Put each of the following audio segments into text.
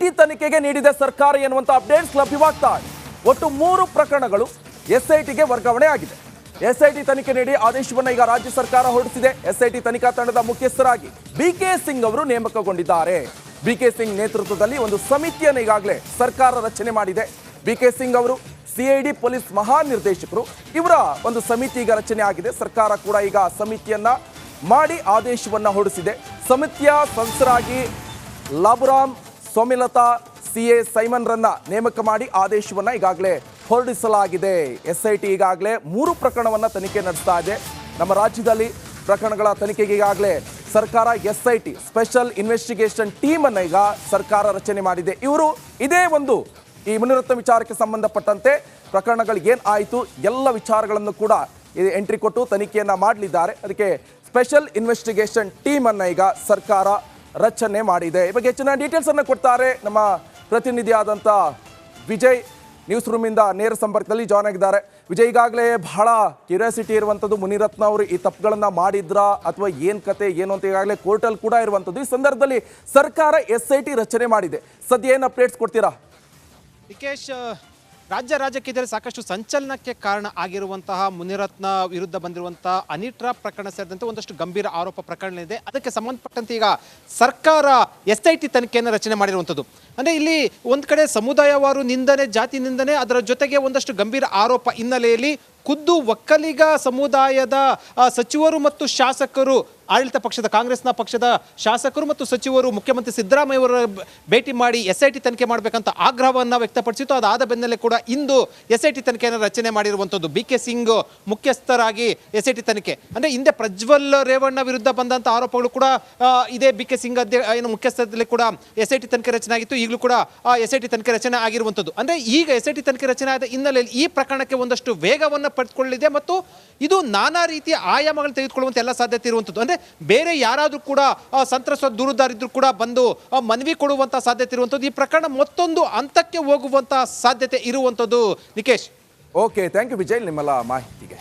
SIT ತನಿಖೆಗೆ ನೀಡಿದೆ ಸರ್ಕಾರ ಎನ್ನುವಂತ ಅಪ್ಡೇಟ್ಸ್ ಲಭ್ಯವಾಗ್ತಾ ಇದೆ. ಒಟ್ಟು 3 ಪ್ರಕರಣಗಳು ಎಸ್ಐಟಿಗೆ ವರ್ಗಾವಣೆ ಆಗಿದೆ. ಎಸ್ಐಟಿ ತನಿಖೆ ನೀಡಿ ಆದೇಶವನ್ನು ಈಗ ರಾಜ್ಯ ಸರ್ಕಾರ ಹೊರಡಿಸಿದೆ. ಎಸ್ಐಟಿ ತನಿಖಾ ತಂಡದ ಮುಖ್ಯಸ್ಥರಾಗಿ ಬಿಕೆ ಸಿಂಗ್ ಅವರು ನೇಮಕಗೊಂಡಿದ್ದಾರೆ. ಬಿಕೆ ಸಿಂಗ್ ನೇತೃತ್ವದಲ್ಲಿ ಒಂದು ಸಮಿತಿಯನ್ನು ಈಗಾಗಲೇ ಸರ್ಕಾರ ರಚನೆ ಮಾಡಿದೆ. ಬಿಕೆ ಸಿಂಗ್ ಅವರು ಸಿಐಡಿ ಪೊಲೀಸ್ ಮಹಾನಿರ್ದೇಶಕರು. ಇವರ ಒಂದು ಸಮಿತಿ ಈಗ ರಚನೆ ಆಗಿದೆ. ಸರ್ಕಾರ ಕೂಡ ಈಗ ಸಮಿತಿಯನ್ನ ಮಾಡಿ ಆದೇಶವನ್ನ ಹೊರಡಿಸಿದೆ. ಸಮಿತಿಯ ಸದಸ್ಯರಾಗಿ ಲಾಬುರಾಮ್, ಸೋಮಿಲತಾ, ಸಿಎ ಸೈಮನ್ ರನ್ನ ನೇಮಕ ಮಾಡಿ ಆದೇಶವನ್ನ ಈಗಾಗಲೇ ಹೊರಡಿಸಲಾಗಿದೆ. ಎಸ್ಐಟಿ ಈಗಾಗಲೇ 3 ಪ್ರಕರಣವನ್ನ ತನಿಖೆ ನಡೆಸ್ತಾ ಇದೆ. ನಮ್ಮ ರಾಜ್ಯದಲ್ಲಿ ಪ್ರಕರಣಗಳ ತನಿಖೆಗೆ ಈಗಾಗಲೇ ಸರ್ಕಾರ ಎಸ್ಐಟಿ ಸ್ಪೆಷಲ್ ಇನ್ವೆಸ್ಟಿಗೇಷನ್ ಟೀಮ್ ಅನ್ನ ಈಗ ಸರ್ಕಾರ ರಚನೆ ಮಾಡಿದೆ. ಇವರು ಇದೇ ಒಂದು ಈ ಮುನಿರತ್ನ ವಿಚಾರಕ್ಕೆ ಸಂಬಂಧಪಟ್ಟಂತೆ ಪ್ರಕರಣಗಳು ಏನ್ ಆಯಿತು ಎಲ್ಲ ವಿಚಾರಗಳನ್ನು ಕೂಡ ಎಂಟ್ರಿ ಕೊಟ್ಟು ತನಿಖೆಯನ್ನ ಮಾಡಲಿದ್ದಾರೆ. ಅದಕ್ಕೆ ಸ್ಪೆಷಲ್ ಇನ್ವೆಸ್ಟಿಗೇಷನ್ ಟೀಮ್ ಅನ್ನ ಈಗ ಸರ್ಕಾರ ರಚನೆ ಮಾಡಿದೆ. ಈ ಬಗ್ಗೆ ಹೆಚ್ಚಿನ ಡೀಟೇಲ್ಸ್ ಅನ್ನು ಕೊಡ್ತಾರೆ ನಮ್ಮ ಪ್ರತಿನಿಧಿಯಾದಂಥ ವಿಜಯ್. ನ್ಯೂಸ್ ರೂಮಿಂದ ನೇರ ಸಂಪರ್ಕದಲ್ಲಿ ಜಾಯ್ನ್ ಆಗಿದ್ದಾರೆ. ವಿಜಯ್, ಈಗಾಗಲೇ ಬಹಳ ಕ್ಯೂರಿಯಾಸಿಟಿ ಇರುವಂಥದ್ದು, ಮುನಿರತ್ನ ಅವರು ಈ ತಪ್ಪುಗಳನ್ನ ಮಾಡಿದ್ರಾ ಅಥವಾ ಏನ್ ಕತೆ ಏನು ಅಂತ ಈಗಾಗಲೇ ಕೋರ್ಟಲ್ಲಿ ಕೂಡ ಇರುವಂಥದ್ದು. ಈ ಸಂದರ್ಭದಲ್ಲಿ ಸರ್ಕಾರ ಎಸ್ಐಟಿ ರಚನೆ ಮಾಡಿದೆ. ಸದ್ಯ ಏನು ಅಪ್ಡೇಟ್ಸ್ ಕೊಡ್ತೀರಾ? ನಿಕೇಶ್, ರಾಜ್ಯ ರಾಜಕೀಯದಲ್ಲಿ ಸಾಕಷ್ಟು ಸಂಚಲನಕ್ಕೆ ಕಾರಣ ಆಗಿರುವಂತಹ ಮುನಿರತ್ನ ವಿರುದ್ಧ ಬಂದಿರುವಂತಹ ಹನಿ ಟ್ರ್ಯಾಪ್ ಪ್ರಕರಣ ಸೇರಿದಂತೆ ಒಂದಷ್ಟು ಗಂಭೀರ ಆರೋಪ ಪ್ರಕರಣ ಇದೆ. ಅದಕ್ಕೆ ಸಂಬಂಧಪಟ್ಟಂತೆ ಈಗ ಸರ್ಕಾರ ಎಸ್ಐಟಿ ತನಿಖೆಯನ್ನು ರಚನೆ ಮಾಡಿರುವಂಥದ್ದು. ಅಂದರೆ ಇಲ್ಲಿ ಒಂದು ಕಡೆ ಸಮುದಾಯವಾರು ನಿಂದನೆ, ಜಾತಿ ನಿಂದನೆ, ಅದರ ಜೊತೆಗೆ ಒಂದಷ್ಟು ಗಂಭೀರ ಆರೋಪ ಹಿನ್ನೆಲೆಯಲ್ಲಿ ಖುದ್ದು ಒಕ್ಕಲಿಗ ಸಮುದಾಯದ ಸಚಿವರು ಮತ್ತು ಶಾಸಕರು, ಆಡಳಿತ ಪಕ್ಷದ ಕಾಂಗ್ರೆಸ್ನ ಪಕ್ಷದ ಶಾಸಕರು ಮತ್ತು ಸಚಿವರು ಮುಖ್ಯಮಂತ್ರಿ ಸಿದ್ದರಾಮಯ್ಯ ಅವರ ಭೇಟಿ ಮಾಡಿ ಎಸ್ಐಟಿ ತನಿಖೆ ಮಾಡಬೇಕಂತ ಆಗ್ರಹವನ್ನು ವ್ಯಕ್ತಪಡಿಸಿತ್ತು. ಅದಾದ ಬೆನ್ನಲ್ಲೇ ಕೂಡ ಇಂದು ಎಸ್ಐಟಿ ತನಿಖೆಯನ್ನು ರಚನೆ ಮಾಡಿರುವಂಥದ್ದು. ಬಿಕೆ ಸಿಂಗ್ ಮುಖ್ಯಸ್ಥರಾಗಿ ಎಸ್ಐಟಿ ತನಿಖೆ. ಅಂದರೆ ಹಿಂದೆ ಪ್ರಜ್ವಲ್ ರೇವಣ್ಣ ವಿರುದ್ಧ ಬಂದಂಥ ಆರೋಪಗಳು ಕೂಡ ಇದೇ ಬಿಕೆ ಸಿಂಗ್ ಮುಖ್ಯಸ್ಥರಲ್ಲಿ ಕೂಡ ಎಸ್ಐಟಿ ತನಿಖೆ ರಚನೆ ಆಗಿತ್ತು. ಈಗಲೂ ಕೂಡ ಎಸ್ಐಟಿ ತನಿಖೆ ರಚನೆ ಆಗಿರುವಂಥದ್ದು. ಅಂದರೆ ಈಗ ಎಸ್ಐಟಿ ತನಿಖೆ ರಚನೆ ಆದ ಹಿನ್ನೆಲೆಯಲ್ಲಿ ಈ ಪ್ರಕರಣಕ್ಕೆ ಒಂದಷ್ಟು ವೇಗವನ್ನು ಪಡೆದುಕೊಳ್ಳಲಿದೆ ಮತ್ತು ಇದು ನಾನಾ ರೀತಿಯ ಆಯಾಮಗಳನ್ನು ತೆಗೆದುಕೊಳ್ಳುವಂಥ ಎಲ್ಲ ಸಾಧ್ಯತೆ ಇರುವಂಥದ್ದು. ಅಂದರೆ ಬೇರೆ ಯಾರಾದರೂ ಕೂಡ ಸಂತ್ರಸ್ತ ದೂರುದಾರಿದ್ರು ಕೂಡ ಬಂದು ಮನವಿ ಕೊಡುವಂಥ ಸಾಧ್ಯತೆ ಇರುವಂಥದ್ದು. ಈ ಪ್ರಕರಣ ಮತ್ತೊಂದು ಹಂತಕ್ಕೆ ಹೋಗುವಂಥ ಸಾಧ್ಯತೆ ಇರುವಂಥದ್ದು. Nikesh, okay, thank you Vijay ನಿಮ್ಮೆಲ್ಲ ಮಾಹಿತಿಗೆ.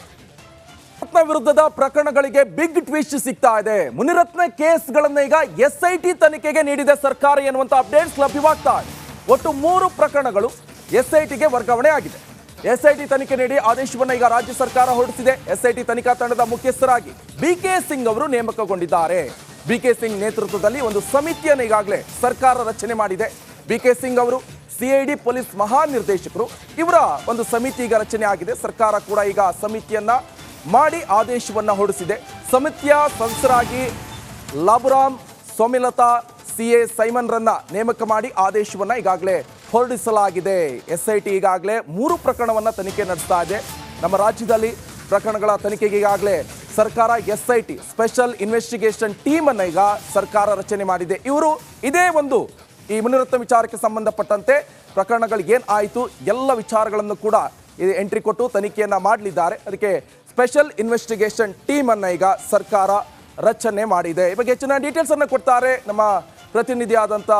ಮುನಿರತ್ನ ವಿರುದ್ಧದ ಪ್ರಕರಣಗಳಿಗೆ ಬಿಗ್ ಟ್ವಿಸ್ಟ್ ಸಿಗ್ತಾ ಇದೆ. ಮುನಿರತ್ನ ಕೇಸ್ಗಳನ್ನ ಈಗ ಎಸ್ಐಟಿ ತನಿಖೆಗೆ ನೀಡಿದೆ ಸರ್ಕಾರ ಎನ್ನುವಂತ ಅಪ್ಡೇಟ್ಸ್ ಲಭ್ಯವಾಗ್ತಾ ಇದೆ. ಒಟ್ಟು 3 ಪ್ರಕರಣಗಳು ಎಸ್ಐಟಿಗೆ ವರ್ಗಾವಣೆ ಆಗಿದೆ. ಎಸ್ಐಟಿ ತನಿಖೆ ನೀಡಿ ಆದೇಶವನ್ನು ಈಗ ರಾಜ್ಯ ಸರ್ಕಾರ ಹೊರಡಿಸಿದೆ. ಎಸ್ಐಟಿ ತನಿಖಾ ತಂಡದ ಮುಖ್ಯಸ್ಥರಾಗಿ ಬಿಕೆ ಸಿಂಗ್ ಅವರು ನೇಮಕಗೊಂಡಿದ್ದಾರೆ. ಬಿಕೆ ಸಿಂಗ್ ನೇತೃತ್ವದಲ್ಲಿ ಒಂದು ಸಮಿತಿಯನ್ನು ಈಗಾಗಲೇ ಸರ್ಕಾರ ರಚನೆ ಮಾಡಿದೆ. ಬಿಕೆ ಸಿಂಗ್ ಅವರು ಸಿಐಡಿ ಪೊಲೀಸ್ ಮಹಾನಿರ್ದೇಶಕರು. ಇವರ ಒಂದು ಸಮಿತಿ ಈಗ ರಚನೆ ಆಗಿದೆ. ಸರ್ಕಾರ ಕೂಡ ಈಗ ಸಮಿತಿಯನ್ನ ಮಾಡಿ ಆದೇಶವನ್ನ ಹೊರಡಿಸಿದೆ. ಸಮಿತಿಯ ಸದಸ್ಯರಾಗಿ ಲಾಬುರಾಮ್, ಸೋಮಿಲತಾ, ಸಿಎ ಸೈಮನ್ ರನ್ನ ನೇಮಕ ಮಾಡಿ ಆದೇಶವನ್ನ ಈಗಾಗಲೇ ಹೊರಡಿಸಲಾಗಿದೆ. ಎಸ್ಐಟಿ ಈಗಾಗಲೇ 3 ಪ್ರಕರಣವನ್ನ ತನಿಖೆ ನಡೆಸ್ತಾ ಇದೆ. ನಮ್ಮ ರಾಜ್ಯದಲ್ಲಿ ಪ್ರಕರಣಗಳ ತನಿಖೆಗೆ ಈಗಾಗಲೇ ಸರ್ಕಾರ ಎಸ್ಐಟಿ ಸ್ಪೆಷಲ್ ಇನ್ವೆಸ್ಟಿಗೇಷನ್ ಟೀಮ್ ಅನ್ನ ಈಗ ಸರ್ಕಾರ ರಚನೆ ಮಾಡಿದೆ. ಇವರು ಇದೇ ಒಂದು ಈ ಮುನಿರತ್ನ ವಿಚಾರಕ್ಕೆ ಸಂಬಂಧಪಟ್ಟಂತೆ ಪ್ರಕರಣಗಳು ಏನ್ ಆಯಿತು ಎಲ್ಲ ವಿಚಾರಗಳನ್ನು ಕೂಡ ಎಂಟ್ರಿ ಕೊಟ್ಟು ತನಿಖೆಯನ್ನ ಮಾಡಲಿದ್ದಾರೆ. ಅದಕ್ಕೆ ಸ್ಪೆಷಲ್ ಇನ್ವೆಸ್ಟಿಗೇಷನ್ ಟೀಮ್ ಅನ್ನ ಈಗ ಸರ್ಕಾರ ರಚನೆ ಮಾಡಿದೆ. ಈ ಬಗ್ಗೆ ಹೆಚ್ಚಿನ ಡೀಟೇಲ್ಸ್ ಅನ್ನು ಕೊಡ್ತಾರೆ ನಮ್ಮ ಪ್ರತಿನಿಧಿಯಾದಂಥ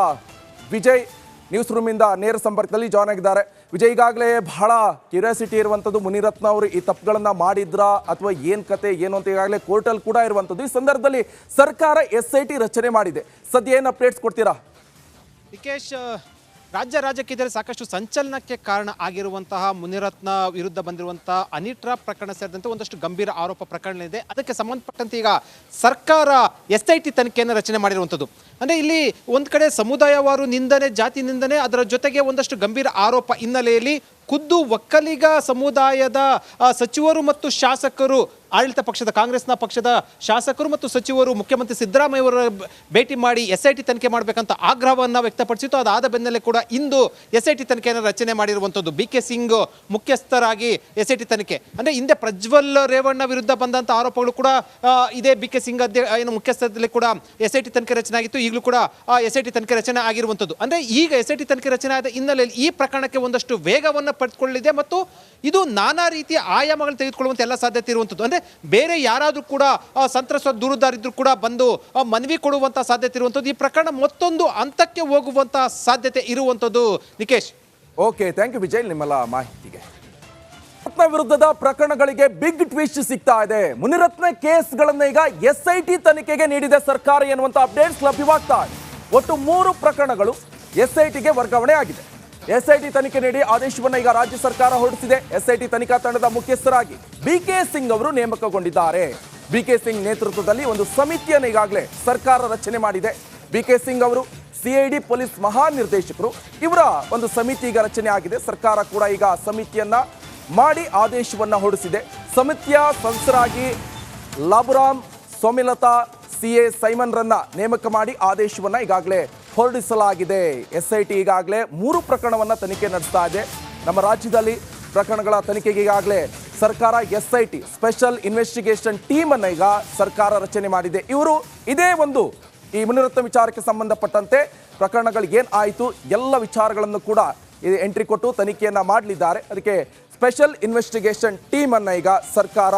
ವಿಜಯ್. ನ್ಯೂಸ್ ರೂಮಿಂದ ನೇರ ಸಂಪರ್ಕದಲ್ಲಿ ಜಾಯ್ನ್ ಆಗಿದ್ದಾರೆ. ವಿಜಯ್, ಈಗಾಗಲೇ ಬಹಳ ಕ್ಯೂರಿಯಾಸಿಟಿ ಇರುವಂಥದ್ದು, ಮುನಿರತ್ನ ಅವರು ಈ ತಪ್ಪುಗಳನ್ನ ಮಾಡಿದ್ರಾ ಅಥವಾ ಏನ್ ಕತೆ ಏನು ಅಂತ ಈಗಾಗಲೇ ಕೋರ್ಟಲ್ಲಿ ಕೂಡ ಇರುವಂಥದ್ದು. ಈ ಸಂದರ್ಭದಲ್ಲಿ ಸರ್ಕಾರ ಎಸ್ಐಟಿ ರಚನೆ ಮಾಡಿದೆ. ಸದ್ಯ ಏನು ಅಪ್ಡೇಟ್ಸ್ ಕೊಡ್ತೀರಾ? ನಿಕೇಶ್, ರಾಜ್ಯ ರಾಜಕೀಯದಲ್ಲಿ ಸಾಕಷ್ಟು ಸಂಚಲನಕ್ಕೆ ಕಾರಣ ಆಗಿರುವಂತಹ ಮುನಿರತ್ನ ವಿರುದ್ಧ ಬಂದಿರುವಂತಹ ಹನಿ ಟ್ರ್ಯಾಪ್ ಪ್ರಕರಣ ಸೇರಿದಂತೆ ಒಂದಷ್ಟು ಗಂಭೀರ ಆರೋಪ ಪ್ರಕರಣ ಇದೆ. ಅದಕ್ಕೆ ಸಂಬಂಧಪಟ್ಟಂತೆ ಈಗ ಸರ್ಕಾರ ಎಸ್ಐಟಿ ತನಿಖೆಯನ್ನು ರಚನೆ ಮಾಡಿರುವಂಥದ್ದು. ಅಂದರೆ ಇಲ್ಲಿ ಒಂದು ಕಡೆ ಸಮುದಾಯವಾರು ನಿಂದನೆ, ಜಾತಿ ನಿಂದನೆ, ಅದರ ಜೊತೆಗೆ ಒಂದಷ್ಟು ಗಂಭೀರ ಆರೋಪ ಹಿನ್ನೆಲೆಯಲ್ಲಿ ಖುದ್ದು ಒಕ್ಕಲಿಗ ಸಮುದಾಯದ ಸಚಿವರು ಮತ್ತು ಶಾಸಕರು, ಆಡಳಿತ ಪಕ್ಷದ ಕಾಂಗ್ರೆಸ್ನ ಪಕ್ಷದ ಶಾಸಕರು ಮತ್ತು ಸಚಿವರು ಮುಖ್ಯಮಂತ್ರಿ ಸಿದ್ದರಾಮಯ್ಯ ಅವರ ಭೇಟಿ ಮಾಡಿ ಎಸ್ಐಟಿ ತನಿಖೆ ಮಾಡಬೇಕಂತ ಆಗ್ರಹವನ್ನು ವ್ಯಕ್ತಪಡಿಸಿತ್ತು. ಅದಾದ ಬೆನ್ನಲ್ಲೇ ಕೂಡ ಇಂದು ಎಸ್ಐಟಿ ತನಿಖೆಯನ್ನು ರಚನೆ ಮಾಡಿರುವಂಥದ್ದು. ಬಿಕೆ ಸಿಂಗ್ ಮುಖ್ಯಸ್ಥರಾಗಿ ಎಸ್ಐಟಿ ತನಿಖೆ. ಅಂದರೆ ಹಿಂದೆ ಪ್ರಜ್ವಲ್ ರೇವಣ್ಣ ವಿರುದ್ಧ ಬಂದಂಥ ಆರೋಪಗಳು ಕೂಡ ಇದೇ ಬಿಕೆ ಸಿಂಗ್ ಮುಖ್ಯಸ್ಥರಲ್ಲಿ ಕೂಡ ಎಸ್ಐಟಿ ತನಿಖೆ ರಚನೆ ಆಗಿತ್ತು. ಈಗಲೂ ಕೂಡ ಎಸ್ಐಟಿ ತನಿಖೆ ರಚನೆ ಆಗಿರುವಂಥದ್ದು. ಅಂದರೆ ಈಗ ಎಸ್ಐಟಿ ತನಿಖೆ ರಚನೆ ಆದ ಹಿನ್ನೆಲೆಯಲ್ಲಿ ಈ ಪ್ರಕರಣಕ್ಕೆ ಒಂದಷ್ಟು ವೇಗವನ್ನು ಪಡೆದುಕೊಳ್ಳಲಿದೆ ಮತ್ತು ಇದು ನಾನಾ ರೀತಿಯ ಆಯಾಮಗಳನ್ನು ತೆಗೆದುಕೊಳ್ಳುವಂಥ ಎಲ್ಲ ಸಾಧ್ಯತೆ ಇರುವಂಥದ್ದು. ಅಂದರೆ ಬೇರೆ ಯಾರಾದರೂ ಕೂಡ ಸಂತ್ರಸ್ತ ದೂರುದಾರಿದ್ರು ಕೂಡ ಬಂದು ಮನವಿ ಕೊಡುವಂಥ ಸಾಧ್ಯತೆ ಇರುವಂಥದ್ದು. ಈ ಪ್ರಕರಣ ಮತ್ತೊಂದು ಹಂತಕ್ಕೆ ಹೋಗುವಂಥ ಸಾಧ್ಯತೆ ಇರುವಂಥದ್ದು. Nikesh, okay, thank you Vijay ನಿಮ್ಮೆಲ್ಲ ಮಾಹಿತಿಗೆ. ಮುನಿರತ್ನ ವಿರುದ್ಧದ ಪ್ರಕರಣಗಳಿಗೆ ಬಿಗ್ ಟ್ವಿಸ್ಟ್ ಸಿಗ್ತಾ ಇದೆ. ಮುನಿರತ್ನ ಕೇಸ್ಗಳನ್ನ ಈಗ ಎಸ್ಐಟಿ ತನಿಖೆಗೆ ನೀಡಿದೆ ಸರ್ಕಾರ ಎನ್ನುವಂತ ಅಪ್ಡೇಟ್ಸ್ ಲಭ್ಯವಾಗ್ತಾ ಇದೆ. ಒಟ್ಟು 3 ಪ್ರಕರಣಗಳು ಎಸ್ಐಟಿಗೆ ವರ್ಗಾವಣೆ ಆಗಿದೆ. ಎಸ್ಐಟಿ ತನಿಖೆ ನೀಡಿ ಆದೇಶವನ್ನು ಈಗ ರಾಜ್ಯ ಸರ್ಕಾರ ಹೊರಡಿಸಿದೆ. ಎಸ್ಐಟಿ ತನಿಖಾ ತಂಡದ ಮುಖ್ಯಸ್ಥರಾಗಿ ಬಿಕೆ ಸಿಂಗ್ ಅವರು ನೇಮಕಗೊಂಡಿದ್ದಾರೆ. ಬಿಕೆ ಸಿಂಗ್ ನೇತೃತ್ವದಲ್ಲಿ ಒಂದು ಸಮಿತಿಯನ್ನು ಈಗಾಗಲೇ ಸರ್ಕಾರ ರಚನೆ ಮಾಡಿದೆ. ಬಿಕೆ ಸಿಂಗ್ ಅವರು ಸಿಐಡಿ ಪೊಲೀಸ್ ಮಹಾನಿರ್ದೇಶಕರು. ಇವರ ಒಂದು ಸಮಿತಿ ಈಗ ರಚನೆ ಆಗಿದೆ. ಸರ್ಕಾರ ಕೂಡ ಈಗ ಸಮಿತಿಯನ್ನ ಮಾಡಿ ಆದೇಶವನ್ನ ಹೊರಡಿಸಿದೆ. ಸಮಿತಿಯ ಸದಸ್ಯರಾಗಿ ಲಾಬುರಾಮ್, ಸೋಮಿಲತಾ, ಸಿಎ ಸೈಮನ್ ರನ್ನ ನೇಮಕ ಮಾಡಿ ಆದೇಶವನ್ನ ಈಗಾಗಲೇ ಹೊರಡಿಸಲಾಗಿದೆ. ಎಸ್ಐಟಿ ಈಗಾಗಲೇ 3 ಪ್ರಕರಣವನ್ನ ತನಿಖೆ ನಡೆಸ್ತಾ ಇದೆ. ನಮ್ಮ ರಾಜ್ಯದಲ್ಲಿ ಪ್ರಕರಣಗಳ ತನಿಖೆಗೆ ಈಗಾಗಲೇ ಸರ್ಕಾರ ಎಸ್ಐಟಿ ಸ್ಪೆಷಲ್ ಇನ್ವೆಸ್ಟಿಗೇಷನ್ ಟೀಮ್ ಅನ್ನ ಈಗ ಸರ್ಕಾರ ರಚನೆ ಮಾಡಿದೆ. ಇವರು ಇದೇ ಒಂದು ಈ ಮುನಿರತ್ನ ವಿಚಾರಕ್ಕೆ ಸಂಬಂಧಪಟ್ಟಂತೆ ಪ್ರಕರಣಗಳಿಗೆ ಏನ್ ಆಯಿತು ಎಲ್ಲ ವಿಚಾರಗಳನ್ನು ಕೂಡ ಎಂಟ್ರಿ ಕೊಟ್ಟು ತನಿಖೆಯನ್ನ ಮಾಡಲಿದ್ದಾರೆ. ಅದಕ್ಕೆ ಸ್ಪೆಷಲ್ ಇನ್ವೆಸ್ಟಿಗೇಷನ್ ಟೀಮ್ ಅನ್ನ ಈಗ ಸರ್ಕಾರ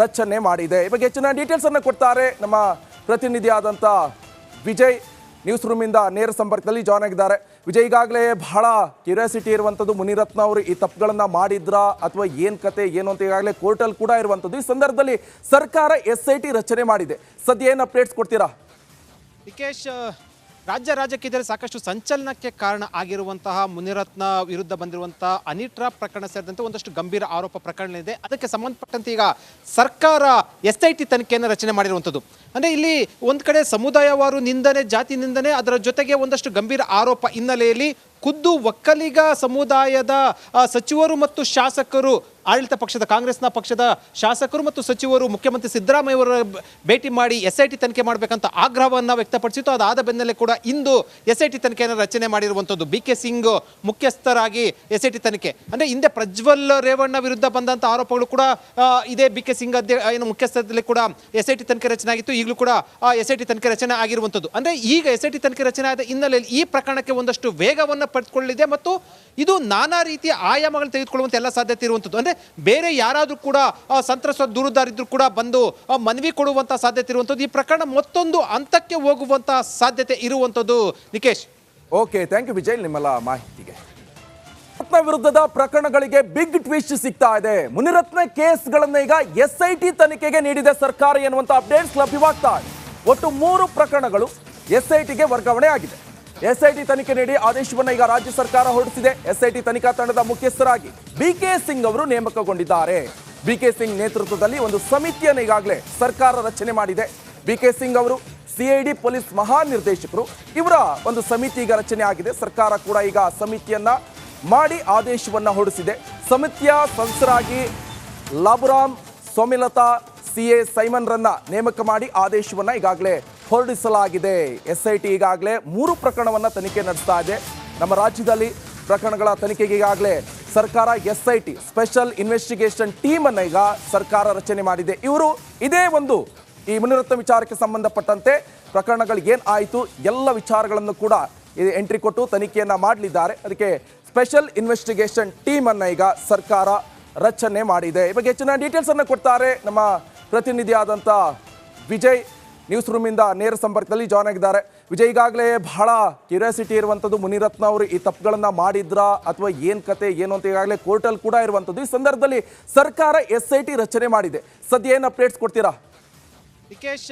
ರಚನೆ ಮಾಡಿದೆ. ಈ ಬಗ್ಗೆ ಹೆಚ್ಚಿನ ಡೀಟೇಲ್ಸ್ ಅನ್ನು ಕೊಡ್ತಾರೆ ನಮ್ಮ ಪ್ರತಿನಿಧಿಯಾದಂಥ ವಿಜಯ್. ನ್ಯೂಸ್ ರೂಮಿಂದ ನೇರ ಸಂಪರ್ಕದಲ್ಲಿ ಜಾಯ್ನ್ ಆಗಿದ್ದಾರೆ. ವಿಜಯ್, ಈಗಾಗಲೇ ಬಹಳ ಕ್ಯೂರಿಯಾಸಿಟಿ ಇರುವಂಥದ್ದು, ಮುನಿರತ್ನ ಅವರು ಈ ತಪ್ಪುಗಳನ್ನ ಮಾಡಿದ್ರಾ ಅಥವಾ ಏನ್ ಕತೆ ಏನು ಅಂತ ಈಗಾಗಲೇ ಕೋರ್ಟಲ್ಲಿ ಕೂಡ ಇರುವಂಥದ್ದು. ಈ ಸಂದರ್ಭದಲ್ಲಿ ಸರ್ಕಾರ ಎಸ್ಐಟಿ ರಚನೆ ಮಾಡಿದೆ. ಸದ್ಯ ಏನು ಅಪ್ಡೇಟ್ಸ್ ಕೊಡ್ತೀರಾ? ನಿಕೇಶ್, ರಾಜ್ಯ ರಾಜಕೀಯದಲ್ಲಿ ಸಾಕಷ್ಟು ಸಂಚಲನಕ್ಕೆ ಕಾರಣ ಆಗಿರುವಂತಹ ಮುನಿರತ್ನ ವಿರುದ್ಧ ಬಂದಿರುವಂತಹ ಅನಿಟ್ರಾ ಪ್ರಕರಣ ಸೇರಿದಂತೆ ಒಂದಷ್ಟು ಗಂಭೀರ ಆರೋಪ ಪ್ರಕರಣ ಇದೆ. ಅದಕ್ಕೆ ಸಂಬಂಧಪಟ್ಟಂತೆ ಈಗ ಸರ್ಕಾರ ಎಸ್ಐಟಿ ತನಿಖೆಯನ್ನು ರಚನೆ ಮಾಡಿರುವಂಥದ್ದು. ಅಂದರೆ ಇಲ್ಲಿ ಒಂದು ಕಡೆ ಸಮುದಾಯವಾರು ನಿಂದನೆ, ಜಾತಿ ನಿಂದನೆ, ಅದರ ಜೊತೆಗೆ ಒಂದಷ್ಟು ಗಂಭೀರ ಆರೋಪ ಹಿನ್ನೆಲೆಯಲ್ಲಿ ಖುದ್ದು ಒಕ್ಕಲಿಗ ಸಮುದಾಯದ ಸಚಿವರು ಮತ್ತು ಶಾಸಕರು, ಆಡಳಿತ ಪಕ್ಷದ ಕಾಂಗ್ರೆಸ್ನ ಪಕ್ಷದ ಶಾಸಕರು ಮತ್ತು ಸಚಿವರು ಮುಖ್ಯಮಂತ್ರಿ ಸಿದ್ದರಾಮಯ್ಯ ಅವರ ಭೇಟಿ ಮಾಡಿ ಎಸ್ಐಟಿ ತನಿಖೆ ಮಾಡಬೇಕಂತ ಆಗ್ರಹವನ್ನು ವ್ಯಕ್ತಪಡಿಸಿತ್ತು. ಅದಾದ ಬೆನ್ನಲ್ಲೇ ಕೂಡ ಇಂದು ಎಸ್ಐಟಿ ತನಿಖೆಯನ್ನು ರಚನೆ ಮಾಡಿರುವಂಥದ್ದು. ಬಿಕೆ ಸಿಂಗ್ ಮುಖ್ಯಸ್ಥರಾಗಿ ಎಸ್ಐಟಿ ತನಿಖೆ. ಅಂದರೆ ಹಿಂದೆ ಪ್ರಜ್ವಲ್ ರೇವಣ್ಣ ವಿರುದ್ಧ ಬಂದಂಥ ಆರೋಪಗಳು ಕೂಡ ಇದೇ ಬಿಕೆ ಸಿಂಗ್ ಮುಖ್ಯಸ್ಥರಲ್ಲಿ ಕೂಡ ಎಸ್ಐಟಿ ತನಿಖೆ ರಚನೆ ಆಗಿತ್ತು. ಈಗಲೂ ಕೂಡ ಎಸ್ಐಟಿ ತನಿಖೆ ರಚನೆ ಆಗಿರುವಂಥದ್ದು. ಅಂದರೆ ಈಗ ಎಸ್ಐಟಿ ತನಿಖೆ ರಚನೆ ಆದ ಹಿನ್ನೆಲೆಯಲ್ಲಿ ಈ ಪ್ರಕರಣಕ್ಕೆ ಒಂದಷ್ಟು ವೇಗವನ್ನು ಪಡೆದುಕೊಳ್ಳಲಿದೆ ಮತ್ತು ಇದು ನಾನಾ ರೀತಿಯ ಆಯಾಮಗಳನ್ನು ತೆಗೆದುಕೊಳ್ಳುವಂಥ ಎಲ್ಲ ಸಾಧ್ಯತೆ ಇರುವಂಥದ್ದು. ಅಂದರೆ ಬೇರೆ ಯಾರಾದರೂ ಕೂಡ ಸಂತ್ರಸ್ತ ದೂರುದಾರಿದ್ರು ಕೂಡ ಬಂದು ಮನವಿ ಕೊಡುವಂಥ ಸಾಧ್ಯತೆ ಇರುವಂಥದ್ದು. ಈ ಪ್ರಕರಣ ಮತ್ತೊಂದು ಹಂತಕ್ಕೆ ಹೋಗುವಂಥ ಸಾಧ್ಯತೆ ಇರುವಂಥದ್ದು. Nikesh, okay, thank you Vijay ನಿಮ್ಮೆಲ್ಲ ಮಾಹಿತಿಗೆ. ಮುನಿರತ್ನ ವಿರುದ್ಧದ ಪ್ರಕರಣಗಳಿಗೆ ಬಿಗ್ ಟ್ವಿಸ್ಟ್ ಸಿಗ್ತಾ ಇದೆ. ಮುನಿರತ್ನ ಕೇಸ್ಗಳನ್ನ ಈಗ ಎಸ್ಐಟಿ ತನಿಖೆಗೆ ನೀಡಿದೆ ಸರ್ಕಾರ ಎನ್ನುವಂತ ಅಪ್ಡೇಟ್ಸ್ ಲಭ್ಯವಾಗ್ತಾ ಇದೆ. ಒಟ್ಟು 3 ಪ್ರಕರಣಗಳು ಎಸ್ಐಟಿಗೆ ವರ್ಗಾವಣೆ ಆಗಿದೆ. ಎಸ್ಐಟಿ ತನಿಖೆ ನೀಡಿ ಆದೇಶವನ್ನು ಈಗ ರಾಜ್ಯ ಸರ್ಕಾರ ಹೊರಡಿಸಿದೆ. ಎಸ್ಐಟಿ ತನಿಖಾ ತಂಡದ ಮುಖ್ಯಸ್ಥರಾಗಿ ಬಿಕೆ ಸಿಂಗ್ ಅವರು ನೇಮಕಗೊಂಡಿದ್ದಾರೆ. ಬಿಕೆ ಸಿಂಗ್ ನೇತೃತ್ವದಲ್ಲಿ ಒಂದು ಸಮಿತಿಯನ್ನು ಈಗಾಗಲೇ ಸರ್ಕಾರ ರಚನೆ ಮಾಡಿದೆ. ಬಿಕೆ ಸಿಂಗ್ ಅವರು ಸಿಐಡಿ ಪೊಲೀಸ್ ಮಹಾನಿರ್ದೇಶಕರು. ಇವರ ಒಂದು ಸಮಿತಿ ಈಗ ರಚನೆ ಆಗಿದೆ. ಸರ್ಕಾರ ಕೂಡ ಈಗ ಸಮಿತಿಯನ್ನ ಮಾಡಿ ಆದೇಶವನ್ನ ಹೊರಡಿಸಿದೆ. ಸಮಿತಿಯ ಸದಸ್ಯರಾಗಿ ಲಾಬುರಾಮ್, ಸೋಮಿಲತಾ, ಸಿಎ ಸೈಮನ್ ರನ್ನ ನೇಮಕ ಮಾಡಿ ಆದೇಶವನ್ನ ಈಗಾಗಲೇ ಹೊರಡಿಸಲಾಗಿದೆ. ಎಸ್ಐಟಿ ಈಗಾಗಲೇ 3 ಪ್ರಕರಣವನ್ನ ತನಿಖೆ ನಡೆಸ್ತಾ ಇದೆ. ನಮ್ಮ ರಾಜ್ಯದಲ್ಲಿ ಪ್ರಕರಣಗಳ ತನಿಖೆಗೆ ಈಗಾಗಲೇ ಸರ್ಕಾರ ಎಸ್ಐಟಿ ಸ್ಪೆಷಲ್ ಇನ್ವೆಸ್ಟಿಗೇಷನ್ ಟೀಮ್ ಅನ್ನ ಈಗ ಸರ್ಕಾರ ರಚನೆ ಮಾಡಿದೆ. ಇವರು ಇದೇ ಒಂದು ಈ ಮುನಿರತ್ನ ವಿಚಾರಕ್ಕೆ ಸಂಬಂಧಪಟ್ಟಂತೆ ಪ್ರಕರಣಗಳಿಗೆ ಏನ್ ಆಯಿತು ಎಲ್ಲ ವಿಚಾರಗಳನ್ನು ಕೂಡ ಎಂಟ್ರಿ ಕೊಟ್ಟು ತನಿಖೆಯನ್ನ ಮಾಡಲಿದ್ದಾರೆ. ಅದಕ್ಕೆ ಸ್ಪೆಷಲ್ ಇನ್ವೆಸ್ಟಿಗೇಷನ್ ಟೀಮ್ ಅನ್ನ ಈಗ ಸರ್ಕಾರ ರಚನೆ ಮಾಡಿದೆ. ಈ ಬಗ್ಗೆ ಹೆಚ್ಚಿನ ಡೀಟೇಲ್ಸ್ ಅನ್ನು ಕೊಡ್ತಾರೆ ನಮ್ಮ ಪ್ರತಿನಿಧಿಯಾದಂಥ ವಿಜಯ್. ನ್ಯೂಸ್ ರೂಮಿಂದ ನೇರ ಸಂಪರ್ಕದಲ್ಲಿ ಜಾಯ್ನ್ ಆಗಿದ್ದಾರೆ. ವಿಜಯ್, ಈಗಾಗಲೇ ಬಹಳ ಕ್ಯೂರಿಯಾಸಿಟಿ ಇರುವಂಥದ್ದು, ಮುನಿರತ್ನ ಅವರು ಈ ತಪ್ಪುಗಳನ್ನ ಮಾಡಿದ್ರಾ ಅಥವಾ ಏನ್ ಕತೆ ಏನು ಅಂತ ಈಗಾಗಲೇ ಕೋರ್ಟಲ್ಲಿ ಕೂಡ ಇರುವಂಥದ್ದು. ಈ ಸಂದರ್ಭದಲ್ಲಿ ಸರ್ಕಾರ ಎಸ್ಐಟಿ ರಚನೆ ಮಾಡಿದೆ. ಸದ್ಯ ಏನು ಅಪ್ಡೇಟ್ಸ್ ಕೊಡ್ತೀರಾ? ನಿಕೇಶ್,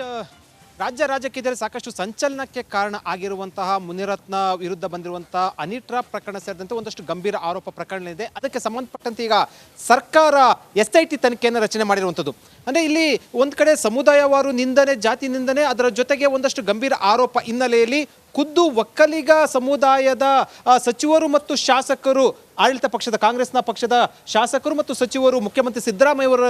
ರಾಜ್ಯ ರಾಜಕೀಯದಲ್ಲಿ ಸಾಕಷ್ಟು ಸಂಚಲನಕ್ಕೆ ಕಾರಣ ಆಗಿರುವಂತಹ ಮುನಿರತ್ನ ವಿರುದ್ಧ ಬಂದಿರುವಂತಹ ಅನಿಟ್ರಾ ಪ್ರಕರಣ ಸೇರಿದಂತೆ ಒಂದಷ್ಟು ಗಂಭೀರ ಆರೋಪ ಪ್ರಕರಣ ಇದೆ. ಅದಕ್ಕೆ ಸಂಬಂಧಪಟ್ಟಂತೆ ಈಗ ಸರ್ಕಾರ ಎಸ್ಐಟಿ ತನಿಖೆಯನ್ನು ರಚನೆ ಮಾಡಿರುವಂಥದ್ದು. ಅಂದರೆ ಇಲ್ಲಿ ಒಂದು ಕಡೆ ಸಮುದಾಯವಾರು ನಿಂದನೆ, ಜಾತಿ ನಿಂದನೆ, ಅದರ ಜೊತೆಗೆ ಒಂದಷ್ಟು ಗಂಭೀರ ಆರೋಪ ಹಿನ್ನೆಲೆಯಲ್ಲಿ ಖುದ್ದು ಒಕ್ಕಲಿಗ ಸಮುದಾಯದ ಸಚಿವರು ಮತ್ತು ಶಾಸಕರು, ಆಡಳಿತ ಪಕ್ಷದ ಕಾಂಗ್ರೆಸ್ನ ಪಕ್ಷದ ಶಾಸಕರು ಮತ್ತು ಸಚಿವರು ಮುಖ್ಯಮಂತ್ರಿ ಸಿದ್ದರಾಮಯ್ಯ ಅವರ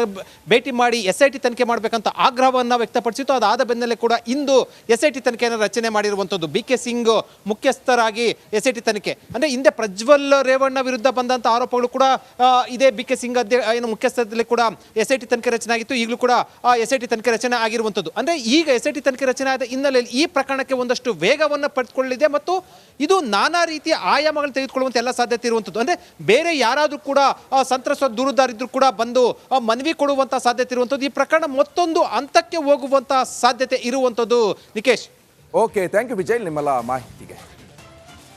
ಭೇಟಿ ಮಾಡಿ ಎಸ್ಐಟಿ ತನಿಖೆ ಮಾಡಬೇಕಂತ ಆಗ್ರಹವನ್ನು ವ್ಯಕ್ತಪಡಿಸಿತ್ತು. ಅದಾದ ಬೆನ್ನಲ್ಲೇ ಕೂಡ ಇಂದು ಎಸ್ಐಟಿ ತನಿಖೆಯನ್ನು ರಚನೆ ಮಾಡಿರುವಂಥದ್ದು. ಬಿಕೆ ಸಿಂಗ್ ಮುಖ್ಯಸ್ಥರಾಗಿ ಎಸ್ಐಟಿ ತನಿಖೆ. ಅಂದರೆ ಹಿಂದೆ ಪ್ರಜ್ವಲ್ ರೇವಣ್ಣ ವಿರುದ್ಧ ಬಂದಂಥ ಆರೋಪಗಳು ಕೂಡ ಇದೇ ಬಿಕೆ ಸಿಂಗ್ ಮುಖ್ಯಸ್ಥರಲ್ಲಿ ಕೂಡ ಎಸ್ಐಟಿ ತನಿಖೆ ರಚನೆ ಆಗಿತ್ತು. ಈಗಲೂ ಕೂಡ ಎಸ್ಐಟಿ ತನಿಖೆ ರಚನೆ ಆಗಿರುವಂಥದ್ದು. ಅಂದರೆ ಈಗ ಎಸ್ಐಟಿ ತನಿಖೆ ರಚನೆ ಆದ ಹಿನ್ನೆಲೆಯಲ್ಲಿ ಈ ಪ್ರಕರಣಕ್ಕೆ ಒಂದಷ್ಟು ವೇಗವನ್ನು ಪಡೆದುಕೊಳ್ಳಲಿದೆ ಮತ್ತು ಇದು ನಾನಾ ರೀತಿಯ ಆಯಾಮಗಳನ್ನು ತೆಗೆದುಕೊಳ್ಳುವಂಥ ಎಲ್ಲ ಸಾಧ್ಯತೆ ಇರುವಂಥದ್ದು. ಅಂದರೆ ಬೇರೆ ಯಾರಾದರೂ ಕೂಡ ಸಂತ್ರಸ್ತ ದೂರುದಾರಿದ್ರು ಕೂಡ ಬಂದು ಮನವಿ ಕೊಡುವಂಥ ಸಾಧ್ಯತೆ ಇರುವಂಥದ್ದು. ಈ ಪ್ರಕರಣ ಮತ್ತೊಂದು ಹಂತಕ್ಕೆ ಹೋಗುವಂಥ ಸಾಧ್ಯತೆ ಇರುವಂಥದ್ದು. Nikesh, okay, thank you Vijay ನಿಮ್ಮೆಲ್ಲ ಮಾಹಿತಿಗೆ.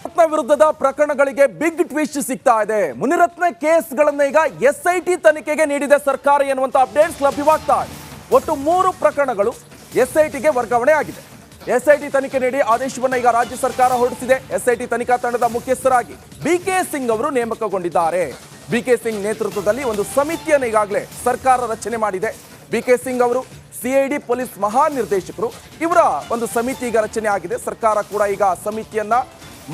ಮುನಿರತ್ನ ವಿರುದ್ಧದ ಪ್ರಕರಣಗಳಿಗೆ ಬಿಗ್ ಟ್ವಿಸ್ಟ್ ಸಿಗ್ತಾ ಇದೆ. ಮುನಿರತ್ನ ಕೇಸ್ಗಳನ್ನ ಈಗ ಎಸ್ಐಟಿ ತನಿಖೆಗೆ ನೀಡಿದೆ ಸರ್ಕಾರ ಎನ್ನುವಂತ ಅಪ್ಡೇಟ್ಸ್ ಲಭ್ಯವಾಗ್ತಾ ಇದೆ. ಒಟ್ಟು 3 ಪ್ರಕರಣಗಳು ಎಸ್ಐಟಿಗೆ ವರ್ಗಾವಣೆ ಆಗಿದೆ. ಎಸ್ಐಟಿ ತನಿಖೆ ನೀಡಿ ಆದೇಶವನ್ನ ಈಗ ರಾಜ್ಯ ಸರ್ಕಾರ ಹೊರಡಿಸಿದೆ. ಎಸ್ಐಟಿ ತನಿಖಾ ತಂಡದ ಮುಖ್ಯಸ್ಥರಾಗಿ ಬಿಕೆ ಸಿಂಗ್ ಅವರು ನೇಮಕಗೊಂಡಿದ್ದಾರೆ. ಬಿಕೆ ಸಿಂಗ್ ನೇತೃತ್ವದಲ್ಲಿ ಒಂದು ಸಮಿತಿಯನ್ನು ಈಗಾಗಲೇ ಸರ್ಕಾರ ರಚನೆ ಮಾಡಿದೆ. ಬಿಕೆ ಸಿಂಗ್ ಅವರು ಸಿಐಡಿ ಪೊಲೀಸ್ ಮಹಾನಿರ್ದೇಶಕರು. ಇವರ ಒಂದು ಸಮಿತಿ ಈಗ ರಚನೆ ಆಗಿದೆ. ಸರ್ಕಾರ ಕೂಡ ಈಗ ಸಮಿತಿಯನ್ನ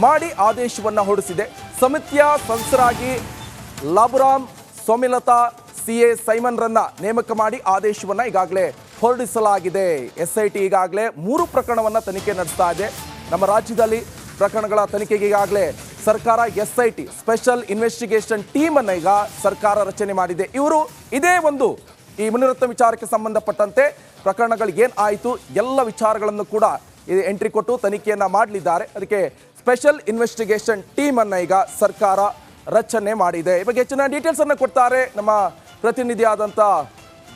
ಮಾಡಿ ಆದೇಶವನ್ನ ಹೊರಡಿಸಿದೆ. ಸಮಿತಿಯ ಸದಸ್ಯರಾಗಿ ಲಾಬುರಾಮ್, ಸೋಮಿಲತಾ, ಸಿಎ ಸೈಮನ್ ರನ್ನ ನೇಮಕ ಮಾಡಿ ಆದೇಶವನ್ನ ಈಗಾಗಲೇ ಹೊರಡಿಸಲಾಗಿದೆ. ಎಸ್ಐಟಿ ಈಗಾಗಲೇ 3 ಪ್ರಕರಣವನ್ನ ತನಿಖೆ ನಡೆಸ್ತಾ ಇದೆ. ನಮ್ಮ ರಾಜ್ಯದಲ್ಲಿ ಪ್ರಕರಣಗಳ ತನಿಖೆಗೆ ಈಗಾಗಲೇ ಸರ್ಕಾರ ಎಸ್ಐಟಿ ಸ್ಪೆಷಲ್ ಇನ್ವೆಸ್ಟಿಗೇಷನ್ ಟೀಮ್ ಅನ್ನ ಈಗ ಸರ್ಕಾರ ರಚನೆ ಮಾಡಿದೆ. ಇವರು ಇದೇ ಒಂದು ಈ ಮುನಿರತ್ನ ವಿಚಾರಕ್ಕೆ ಸಂಬಂಧಪಟ್ಟಂತೆ ಪ್ರಕರಣಗಳು ಏನ್ ಆಯಿತು ಎಲ್ಲ ವಿಚಾರಗಳನ್ನು ಕೂಡ ಎಂಟ್ರಿ ಕೊಟ್ಟು ತನಿಖೆಯನ್ನ ಮಾಡಲಿದ್ದಾರೆ. ಅದಕ್ಕೆ ಸ್ಪೆಷಲ್ ಇನ್ವೆಸ್ಟಿಗೇಷನ್ ಟೀಮ್ ಅನ್ನ ಈಗ ಸರ್ಕಾರ ರಚನೆ ಮಾಡಿದೆ. ಈ ಬಗ್ಗೆ ಹೆಚ್ಚಿನ ಡೀಟೇಲ್ಸ್ ಅನ್ನು ಕೊಡ್ತಾರೆ ನಮ್ಮ ಪ್ರತಿನಿಧಿಯಾದಂಥ